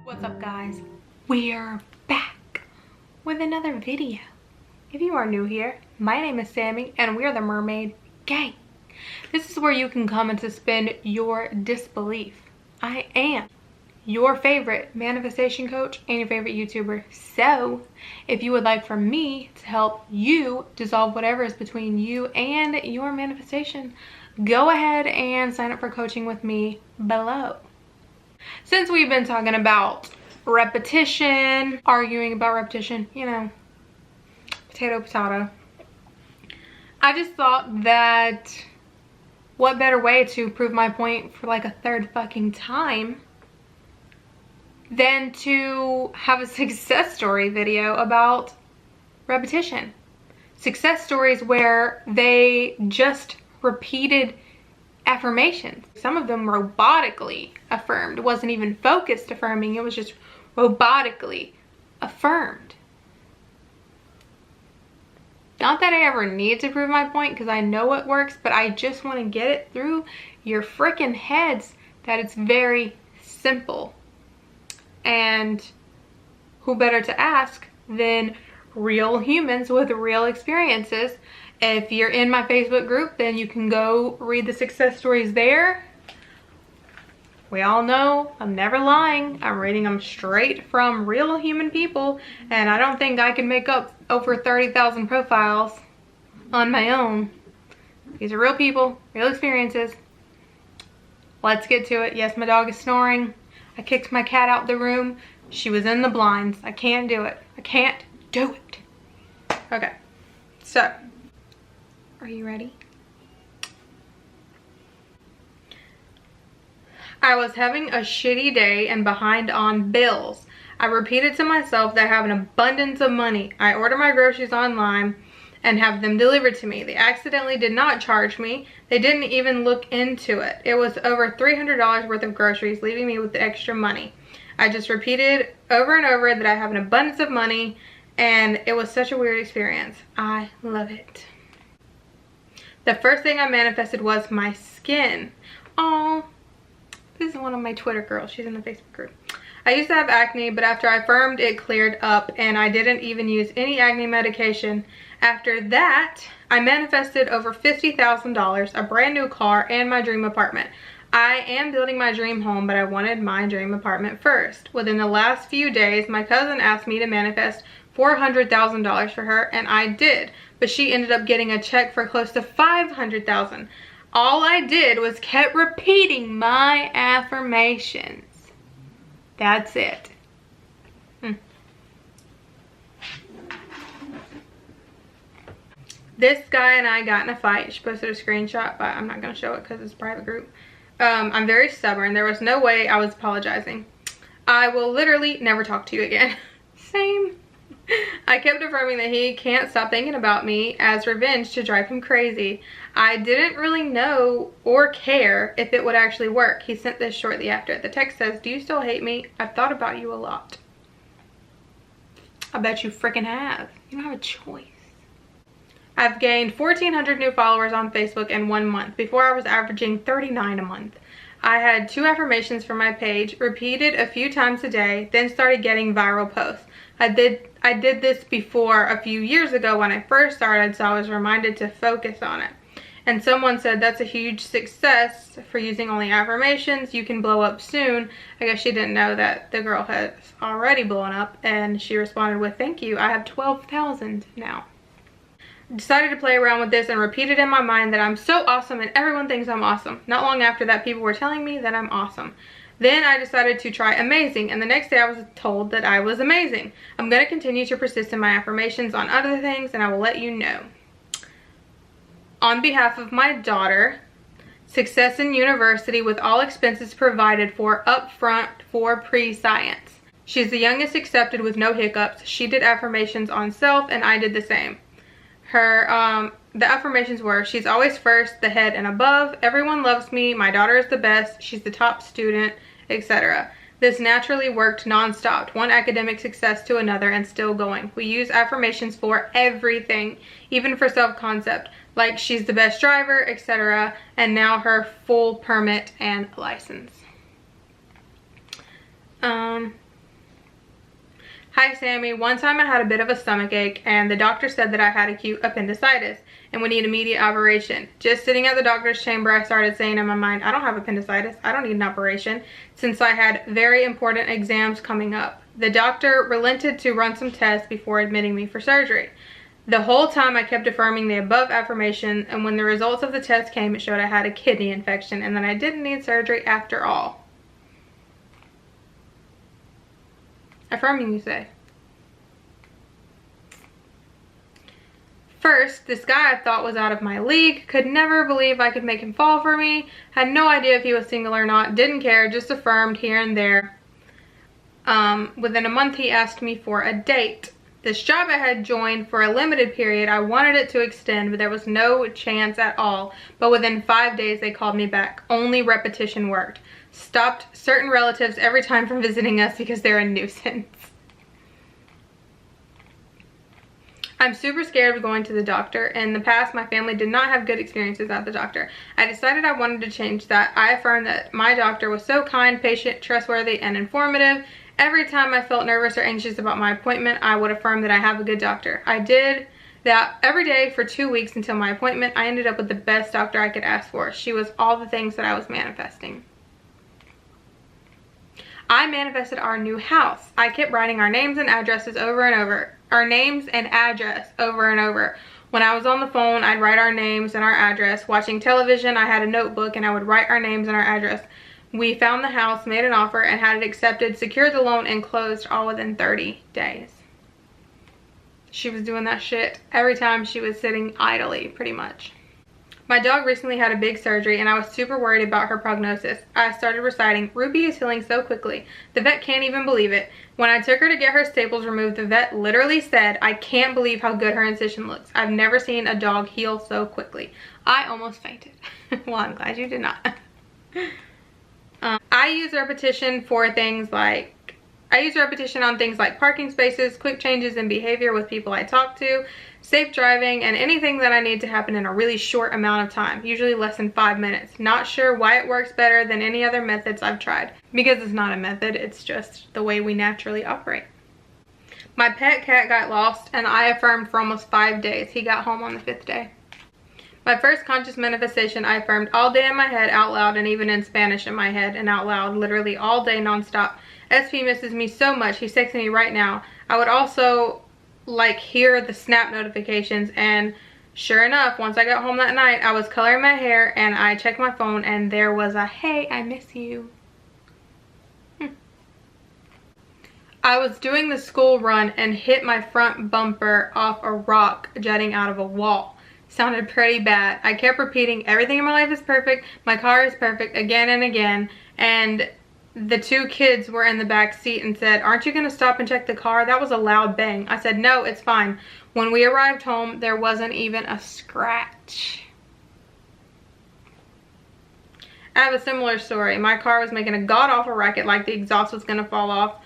What's up, guys? We're back with another video. If you are new here, my name is Sammy and we're the Mermaid Gang. This is where you can come and suspend your disbelief. I am your favorite manifestation coach and your favorite YouTuber. So if you would like for me to help you dissolve whatever is between you and your manifestation, go ahead and sign up for coaching with me below. Since we've been talking about repetition, arguing about repetition, you know, potato, potato, I just thought that what better way to prove my point for like a third fucking time than to have a success story video about repetition. Success stories where they just repeated affirmations. Some of them robotically affirmed. It wasn't even focused affirming, it was just robotically affirmed. Not that I ever need to prove my point because I know it works, but I just want to get it through your freaking heads that it's very simple. And who better to ask than real humans with real experiences. If you're in my Facebook group, then you can go read the success stories there. We all know I'm never lying. I'm reading them straight from real human people, and I don't think I can make up over 30,000 profiles on my own. These are real people, real experiences. Let's get to it. Yes, my dog is snoring. I kicked my cat out the room. She was in the blinds. I can't do it. I can't do it. Okay, so are you ready? I was having a shitty day and behind on bills. I repeated to myself that I have an abundance of money. I order my groceries online and have them delivered to me. They accidentally did not charge me. They didn't even look into it. It was over $300 worth of groceries, leaving me with the extra money. I just repeated over and over that I have an abundance of money, and it was such a weird experience. I love it. The first thing I manifested was my skin. Oh, this is one of my Twitter girls. She's in the Facebook group. I used to have acne, but after I affirmed, it cleared up and I didn't even use any acne medication. After that, I manifested over $50,000, a brand new car, and my dream apartment. I am building my dream home, but I wanted my dream apartment first. Within the last few days, my cousin asked me to manifest $400,000 for her, and I did, but she ended up getting a check for close to $500,000. All I did was kept repeating my affirmations. That's it. This guy and I got in a fight. She posted a screenshot, but I'm not going to show it because it's a private group. I'm very stubborn. There was no way I was apologizing. I will literally never talk to you again. Same. I kept affirming that he can't stop thinking about me as revenge to drive him crazy. I didn't really know or care if it would actually work. He sent this shortly after. The text says, "Do you still hate me? I've thought about you a lot." I bet you freaking have. You don't have a choice. I've gained 1,400 new followers on Facebook in 1 month. Before I was averaging 39 a month. I had 2 affirmations for my page, repeated a few times a day, then started getting viral posts. I did this before a few years ago when I first started, so I was reminded to focus on it. And someone said, "That's a huge success for using only affirmations. You can blow up soon." I guess she didn't know that the girl has already blown up, and she responded with, "Thank you. I have 12,000 now." Decided to play around with this and repeated in my mind that I'm so awesome and everyone thinks I'm awesome. Not long after that, people were telling me that I'm awesome. Then I decided to try amazing, and the next day I was told that I was amazing. I'm going to continue to persist in my affirmations on other things, and I will let you know. On behalf of my daughter, success in university with all expenses provided for upfront for pre-science. She's the youngest accepted with no hiccups. She did affirmations on self, and I did the same. The affirmations were, she's always first, the head and above, everyone loves me, my daughter is the best, she's the top student, etc. This naturally worked non-stop, one academic success to another and still going. We use affirmations for everything, even for self-concept, like she's the best driver, etc. And now her full permit and license. Hi Sammy, one time I had a bit of a stomach ache and the doctor said that I had acute appendicitis and would need immediate operation. Just sitting at the doctor's chamber, I started saying in my mind, I don't have appendicitis, I don't need an operation, since I had very important exams coming up. The doctor relented to run some tests before admitting me for surgery. The whole time I kept affirming the above affirmation, and when the results of the test came, it showed I had a kidney infection and that I didn't need surgery after all. Affirming, you say. First, this guy I thought was out of my league, could never believe I could make him fall for me, had no idea if he was single or not, didn't care, just affirmed here and there. Within a month he asked me for a date. This job I had joined for a limited period, I wanted it to extend, but there was no chance at all. But within 5 days they called me back. Only repetition worked. Stopped certain relatives every time from visiting us because they're a nuisance. I'm super scared of going to the doctor. In the past, my family did not have good experiences at the doctor. I decided I wanted to change that. I affirmed that my doctor was so kind, patient, trustworthy, and informative. Every time I felt nervous or anxious about my appointment, I would affirm that I have a good doctor. I did that every day for 2 weeks until my appointment. I ended up with the best doctor I could ask for. She was all the things that I was manifesting. I manifested our new house. I kept writing our names and addresses over and over. Our names and address over and over. When I was on the phone, I'd write our names and our address. Watching television, I had a notebook and I would write our names and our address. We found the house, made an offer, and had it accepted, secured the loan, and closed all within 30 days. She was doing that shit every time she was sitting idly, pretty much. My dog recently had a big surgery and I was super worried about her prognosis. I started reciting, Ruby is healing so quickly. The vet can't even believe it. When I took her to get her staples removed, the vet literally said, I can't believe how good her incision looks. I've never seen a dog heal so quickly. I almost fainted. Well, I'm glad you did not. I use repetition on things like parking spaces, quick changes in behavior with people I talk to, safe driving, and anything that I need to happen in a really short amount of time, usually less than 5 minutes. Not sure why it works better than any other methods I've tried. Because it's not a method, it's just the way we naturally operate. My pet cat got lost and I affirmed for almost 5 days. He got home on the 5th day. My first conscious manifestation, I affirmed all day in my head out loud and even in Spanish in my head and out loud, literally all day nonstop. SP misses me so much, he's texting me right now. I would also hear the snap notifications, and sure enough, once I got home that night, I was coloring my hair and I checked my phone and there was a, hey, I miss you. I was doing the school run and hit my front bumper off a rock jutting out of a wall. Sounded pretty bad. I kept repeating, everything in my life is perfect, my car is perfect, again and again, and the 2 kids were in the back seat and said, aren't you going to stop and check the car? That was a loud bang. I said, no, it's fine. When we arrived home, there wasn't even a scratch. I have a similar story. My car was making a god-awful racket, like the exhaust was going to fall off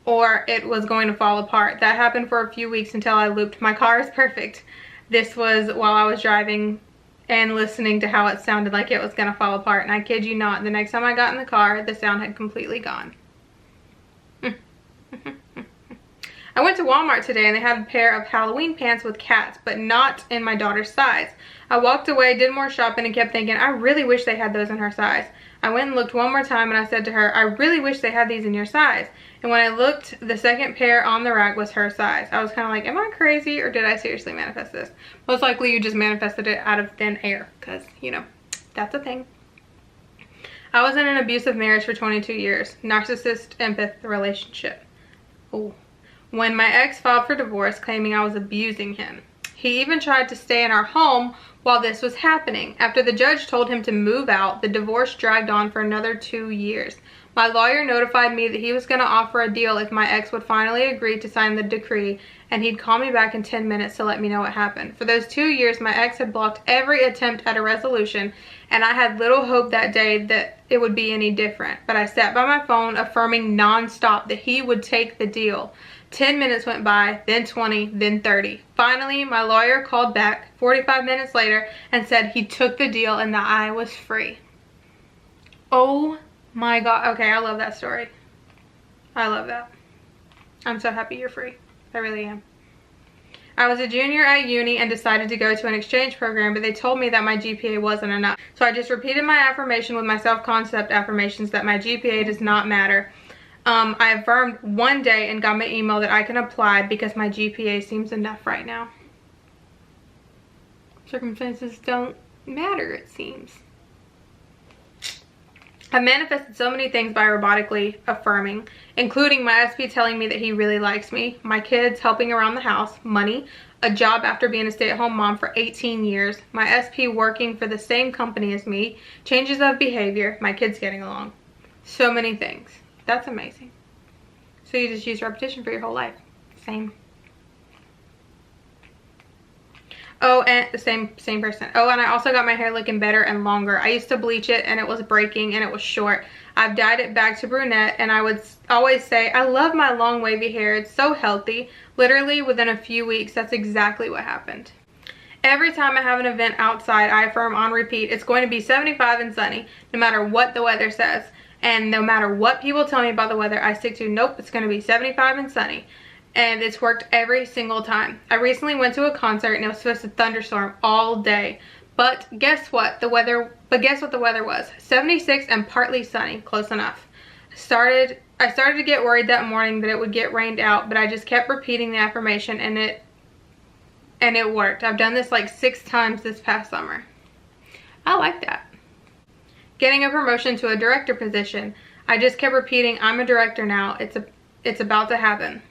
or it was going to fall apart. That happened for a few weeks until I looped, my car is perfect. This was while I was driving and listening to how it sounded like it was gonna fall apart, and I kid you not, the next time I got in the car, the sound had completely gone. I went to Walmart today and they had a pair of Halloween pants with cats, but not in my daughter's size. I walked away, did more shopping, and kept thinking, I really wish they had those in her size. I went and looked one more time and I said to her, I really wish they had these in your size. And when I looked, the second pair on the rack was her size. I was kind of like, am I crazy or did I seriously manifest this? Most likely you just manifested it out of thin air because, you know, that's a thing. I was in an abusive marriage for 22 years. Narcissist empath relationship. Ooh. When my ex filed for divorce claiming I was abusing him. He even tried to stay in our home while this was happening. After the judge told him to move out, the divorce dragged on for another 2 years. My lawyer notified me that he was going to offer a deal if my ex would finally agree to sign the decree, and he'd call me back in 10 minutes to let me know what happened. For those 2 years, my ex had blocked every attempt at a resolution, and I had little hope that day that it would be any different. But I sat by my phone affirming nonstop that he would take the deal. 10 minutes went by, then 20, then 30. Finally, my lawyer called back 45 minutes later and said he took the deal and that I was free. Oh my God. Okay, I love that story. I love that. I'm so happy you're free. I really am. I was a junior at uni and decided to go to an exchange program, but they told me that my GPA wasn't enough. So I just repeated my affirmation with my self-concept affirmations that my GPA does not matter. I affirmed one day and got my email that I can apply because my GPA seems enough right now. Circumstances don't matter, it seems. I've manifested so many things by robotically affirming, including my SP telling me that he really likes me, my kids helping around the house, money, a job after being a stay-at-home mom for 18 years, my SP working for the same company as me, changes of behavior, my kids getting along. So many things. That's amazing. So you just use repetition for your whole life. Same. Oh, and the same person. Oh, and I also got my hair looking better and longer. I used to bleach it and it was breaking and it was short. I've dyed it back to brunette, and I would always say, I love my long wavy hair. It's so healthy. Literally within a few weeks, that's exactly what happened. Every time I have an event outside, I affirm on repeat, it's going to be 75 and sunny, no matter what the weather says. And no matter what people tell me about the weather, I stick to, nope, it's going to be 75 and sunny. And it's worked every single time. I recently went to a concert and it was supposed to thunderstorm all day. But guess what? the weather was? 76 and partly sunny. Close enough. I started to get worried that morning that it would get rained out, but I just kept repeating the affirmation and it worked. I've done this like 6 times this past summer. I like that. Getting a promotion to a director position. I just kept repeating, I'm a director now. It's about to happen.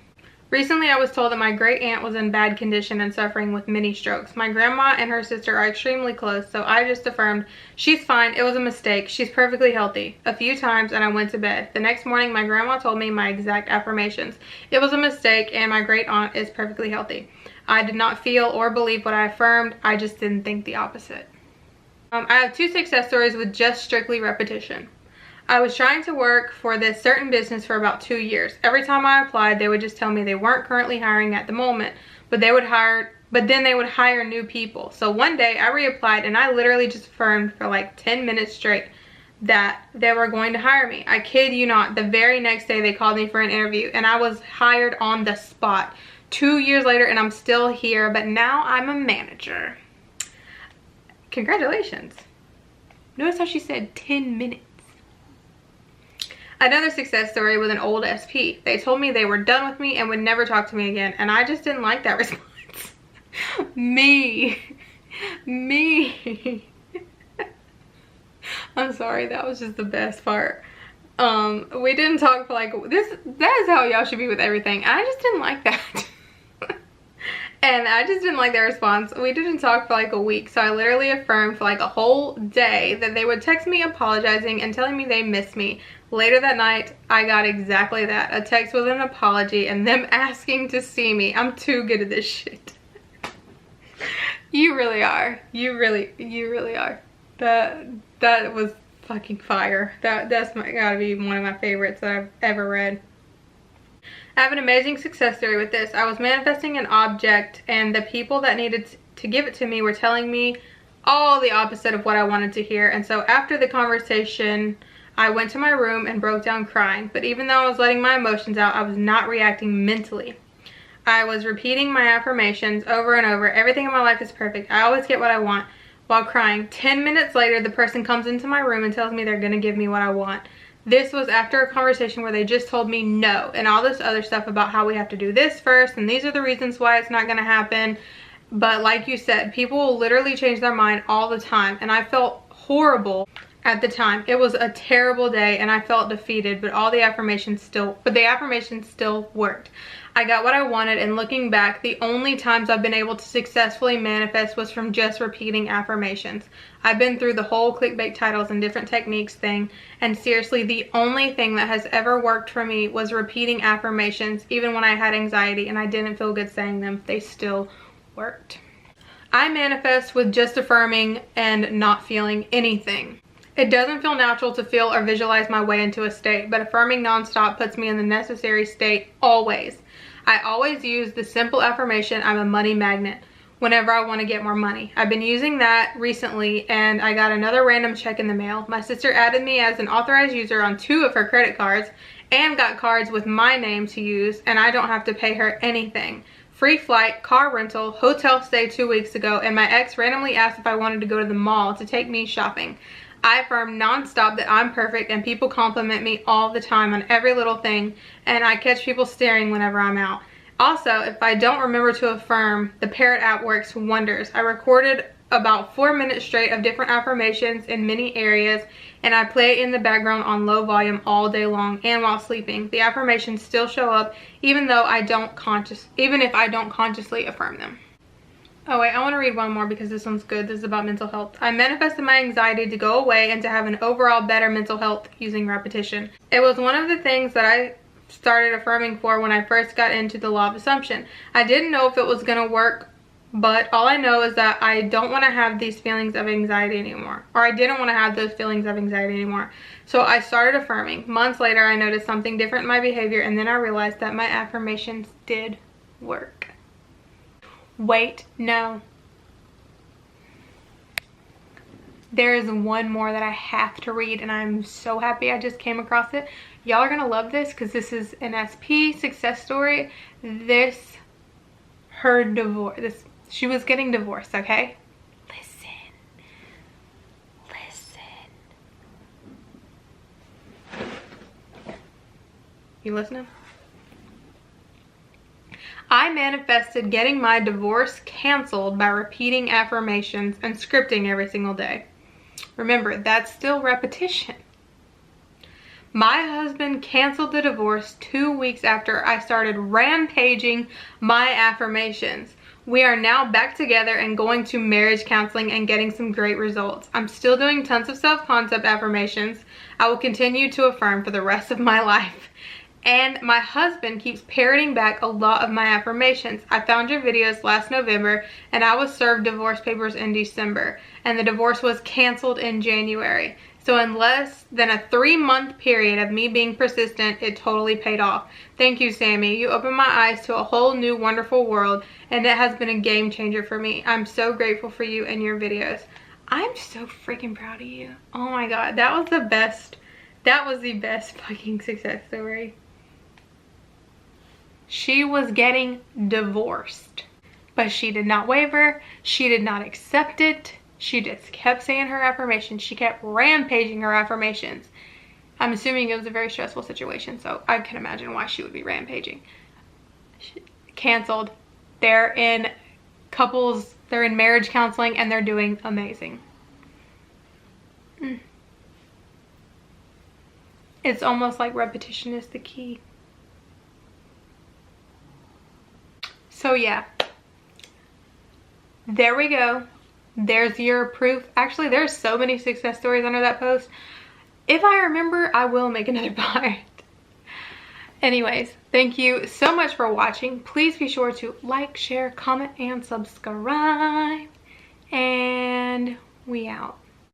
Recently, I was told that my great aunt was in bad condition and suffering with many strokes. My grandma and her sister are extremely close, so I just affirmed, she's fine, it was a mistake, she's perfectly healthy. A few times and I went to bed. The next morning, my grandma told me my exact affirmations. It was a mistake and my great aunt is perfectly healthy. I did not feel or believe what I affirmed, I just didn't think the opposite. I have 2 success stories with just strictly repetition. I was trying to work for this certain business for about 2 years. Every time I applied, they would just tell me they weren't currently hiring at the moment, but then they would hire new people. So one day I reapplied and I literally just affirmed for like 10 minutes straight that they were going to hire me. I kid you not, the very next day they called me for an interview and I was hired on the spot. 2 years later and I'm still here, but now I'm a manager. Congratulations. Notice how she said 10 minutes. Another success story with an old SP. They told me they were done with me and would never talk to me again, and I just didn't like that response. Me. I'm sorry, that was just the best part. We didn't talk for like that is how y'all should be with everything. I just didn't like that. And I just didn't like their response. We didn't talk for like a week, so I literally affirmed for like a whole day that they would text me apologizing and telling me they missed me. Later that night, I got exactly that. A text with an apology and them asking to see me. I'm too good at this shit. You really are. You really are. That was fucking fire. That's gotta be one of my favorites that I've ever read. I have an amazing success story with this. I was manifesting an object and the people that needed to give it to me were telling me all the opposite of what I wanted to hear. And so after the conversation, I went to my room and broke down crying. But even though I was letting my emotions out, I was not reacting mentally. I was repeating my affirmations over and over. Everything in my life is perfect. I always get what I want, while crying. 10 minutes later, the person comes into my room and tells me they're gonna give me what I want. This was after a conversation where they just told me no and all this other stuff about how we have to do this first and these are the reasons why it's not gonna happen. But like you said, people will literally change their mind all the time, and I felt horrible at the time. It was a terrible day and I felt defeated, but the affirmations still worked. I got what I wanted, and looking back, the only times I've been able to successfully manifest was from just repeating affirmations. I've been through the whole clickbait titles and different techniques thing, and seriously, the only thing that has ever worked for me was repeating affirmations. Even when I had anxiety and I didn't feel good saying them, they still worked. I manifest with just affirming and not feeling anything. It doesn't feel natural to feel or visualize my way into a state, but affirming nonstop puts me in the necessary state always. I always use the simple affirmation, I'm a money magnet, whenever I want to get more money. I've been using that recently and I got another random check in the mail. My sister added me as an authorized user on 2 of her credit cards, and got cards with my name to use, and I don't have to pay her anything. Free flight, car rental, hotel stay 2 weeks ago, and my ex randomly asked if I wanted to go to the mall to take me shopping. I affirm nonstop that I'm perfect, and people compliment me all the time on every little thing, and I catch people staring whenever I'm out. Also, if I don't remember to affirm, the Parrot app works wonders. I recorded about 4 minutes straight of different affirmations in many areas, and I play it in the background on low volume all day long and while sleeping. The affirmations still show up even if I don't consciously affirm them. Oh wait, I want to read one more because this one's good. This is about mental health. I manifested my anxiety to go away and to have an overall better mental health using repetition. It was one of the things that I started affirming for when I first got into the law of assumption. I didn't know if it was going to work, but all I know is that I don't want to have these feelings of anxiety anymore. Or I didn't want to have those feelings of anxiety anymore. So I started affirming. Months later, I noticed something different in my behavior, and then I realized that my affirmations did work. Wait, no. There is one more that I have to read, and I'm so happy I just came across it. Y'all are gonna love this because this is an SP success story. Her divorce. She was getting divorced, okay? Listen. You listening? I manifested getting my divorce canceled by repeating affirmations and scripting every single day. Remember, that's still repetition. My husband canceled the divorce 2 weeks after I started rampaging my affirmations. We are now back together and going to marriage counseling and getting some great results. I'm still doing tons of self-concept affirmations. I will continue to affirm for the rest of my life. And my husband keeps parroting back a lot of my affirmations. I found your videos last November, and I was served divorce papers in December, and the divorce was canceled in January. So in less than a 3-month period of me being persistent, it totally paid off. Thank you, Sammy. You opened my eyes to a whole new wonderful world, and it has been a game changer for me. I'm so grateful for you and your videos. I'm so freaking proud of you. Oh my God, that was the best. That was the best fucking success story. She was getting divorced, but she did not waver. She did not accept it. She just kept saying her affirmations. She kept rampaging her affirmations. I'm assuming it was a very stressful situation, so I can imagine why she would be rampaging. Canceled. They're in marriage counseling, and they're doing amazing. It's almost like repetition is the key. So yeah, there we go. There's your proof. Actually, there's so many success stories under that post. If I remember, I will make another part. Anyways, thank you so much for watching. Please be sure to like, share, comment, and subscribe. And we out.